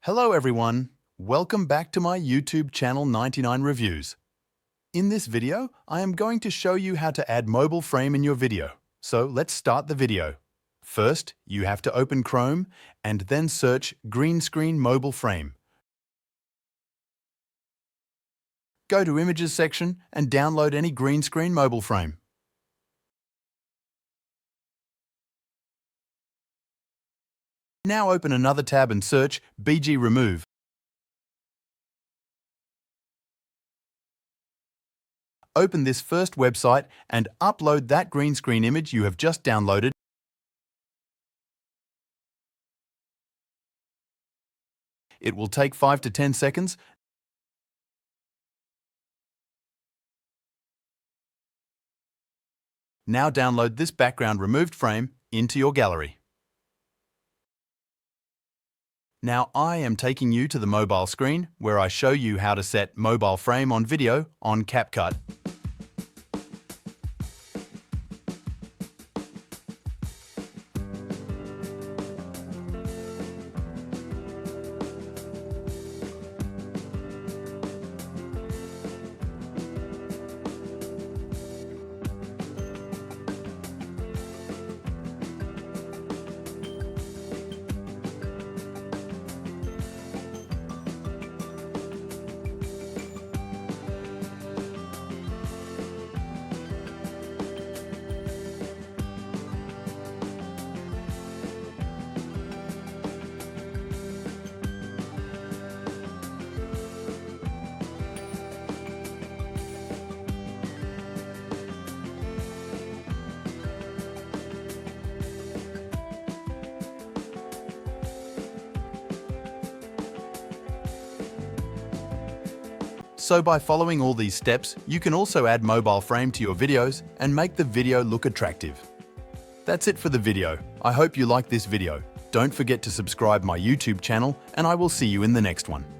Hello everyone, welcome back to my YouTube channel 99 Reviews. In this video, I am going to show you how to add mobile frame in your video. So let's start the video. First, you have to open Chrome and then search green screen mobile frame. Go to Images section and download any green screen mobile frame. Now open another tab and search BG Remove. Open this first website and upload that green screen image you have just downloaded. It will take 5 to 10 seconds. Now download this background removed frame into your gallery. Now I am taking you to the mobile screen where I show you how to set mobile frame on video on Capcut. So by following all these steps, you can also add mobile frame to your videos and make the video look attractive. That's it for the video. I hope you liked this video. Don't forget to subscribe my YouTube channel and I will see you in the next one.